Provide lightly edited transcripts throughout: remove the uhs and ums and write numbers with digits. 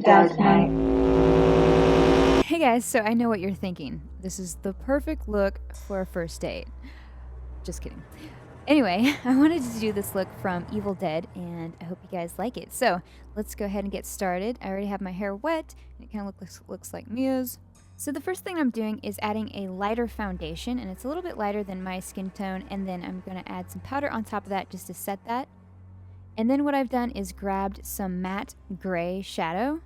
guys tonight. Hey guys, so I know what you're thinking. This is the perfect look for a first date. Just kidding. Anyway, I wanted to do this look from Evil Dead, and I hope you guys like it. So let's go ahead and get started. I already have my hair wet, and it kind of looks like Mia's. So the first thing I'm doing is adding a lighter foundation, and it's a little bit lighter than my skin tone, and then I'm going to add some powder on top of that just to set that. And then what I've done is grabbed some matte gray shadow,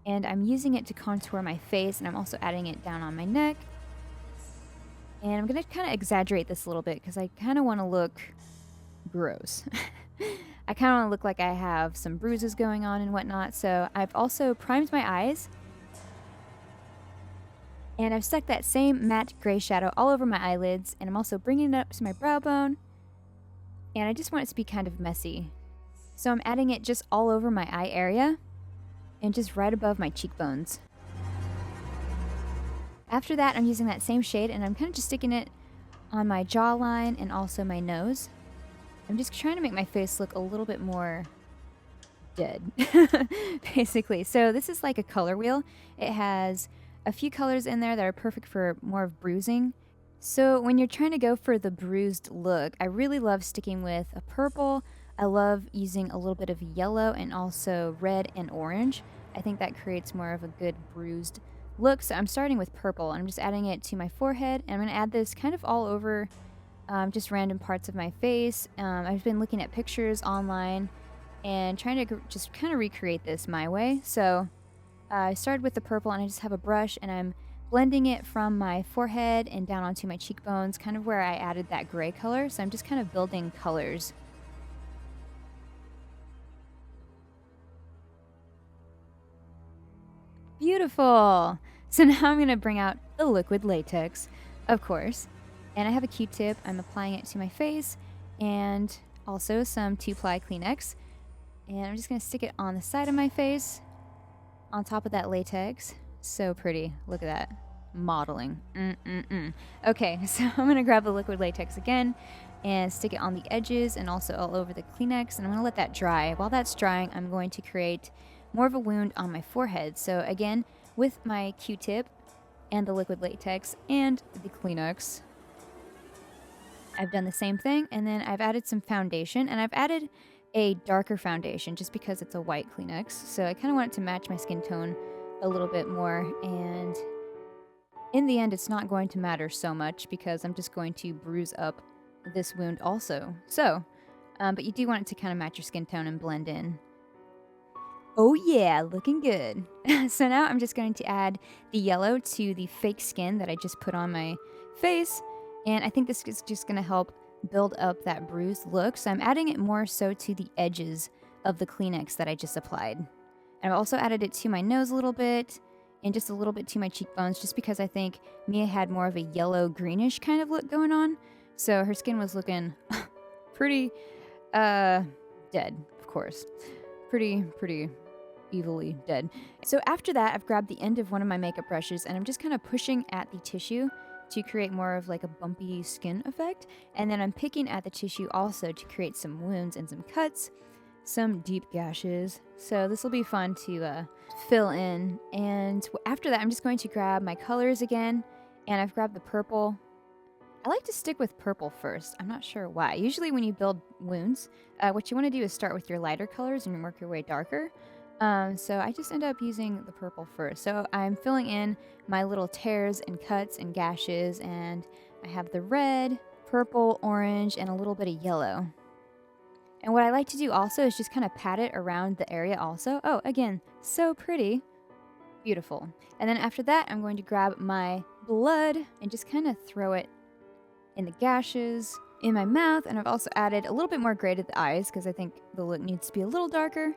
and I'm using it to contour my face, and I'm also adding it down on my neck. And I'm going to kind of exaggerate this a little bit because I kind of want to look gross. I kind of want to look like I have some bruises going on and whatnot. So I've also primed my eyes, and I've stuck that same matte gray shadow all over my eyelids, and I'm also bringing it up to my brow bone. And I just want it to be kind of messy. So I'm adding it just all over my eye area and just right above my cheekbones. After that, I'm using that same shade, and I'm kind of just sticking it on my jawline and also my nose. I'm just trying to make my face look a little bit more dead, basically. So this is like a color wheel. It has a few colors in there that are perfect for more of bruising. So when you're trying to go for the bruised look, I really love sticking with a purple. I love using a little bit of yellow and also red and orange. I think that creates more of a good bruised look. So I'm starting with purple, and I'm just adding it to my forehead, and I'm going to add this kind of all over just random parts of my face. I've been looking at pictures online and trying to just kind of recreate this my way. So I started with the purple, and I just have a brush, and I'm blending it from my forehead and down onto my cheekbones, kind of where I added that gray color. So I'm just kind of building colors. Beautiful! So now I'm going to bring out the liquid latex, of course. And I have a Q-tip. I'm applying it to my face and also some 2-ply Kleenex. And I'm just going to stick it on the side of my face on top of that latex. So pretty. Look at that. Modeling. Okay, so I'm going to grab the liquid latex again and stick it on the edges and also all over the Kleenex. And I'm going to let that dry. While that's drying, I'm going to create more of a wound on my forehead. So again, with my Q-tip and the liquid latex and the Kleenex, I've done the same thing. And then I've added some foundation, and I've added a darker foundation just because it's a white Kleenex. So I kind of want it to match my skin tone a little bit more, and in the end it's not going to matter so much because I'm just going to bruise up this wound also. So but you do want it to kind of match your skin tone and blend in. Oh yeah, looking good. So now I'm just going to add the yellow to the fake skin that I just put on my face, and I think this is just going to help build up that bruised look. So I'm adding it more so to the edges of the Kleenex that I just applied. And I've also added it to my nose a little bit and just a little bit to my cheekbones, just because I think Mia had more of a yellow greenish kind of look going on. So her skin was looking pretty dead, of course. Pretty evilly dead. So after that, I've grabbed the end of one of my makeup brushes, and I'm just kind of pushing at the tissue to create more of like a bumpy skin effect. And then I'm picking at the tissue also to create some wounds and some cuts, some deep gashes. So this will be fun to fill in. And after that, I'm just going to grab my colors again, and I've grabbed the purple. I like to stick with purple first. I'm not sure why. Usually when you build wounds, what you want to do is start with your lighter colors and work your way darker. So I just end up using the purple first. So I'm filling in my little tears and cuts and gashes, and I have the red, purple, orange, and a little bit of yellow. And what I like to do also is just kind of pat it around the area also. Oh, again, so pretty. Beautiful. And then after that, I'm going to grab my blood and just kind of throw it in the gashes, in my mouth, and I've also added a little bit more gray to the eyes because I think the look needs to be a little darker.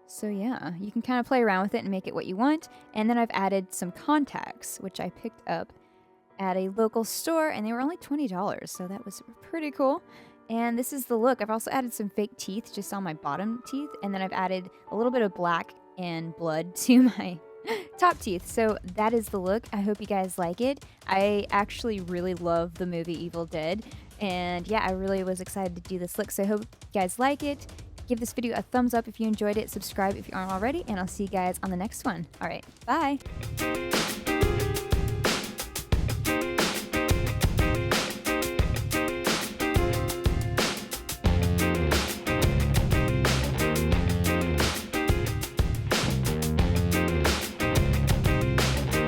So yeah, you can kind of play around with it and make it what you want. And then I've added some contacts, which I picked up at a local store, and they were only $20, so that was pretty cool. And this is the look. I've also added some fake teeth just on my bottom teeth, and then I've added a little bit of black and blood to my top teeth. So that is the look. I hope you guys like it. I actually really love the movie Evil Dead, and yeah, I really was excited to do this look, so I hope you guys like it. Give this video a thumbs up if you enjoyed it, subscribe if you aren't already, and I'll see you guys on the next one. All right, bye.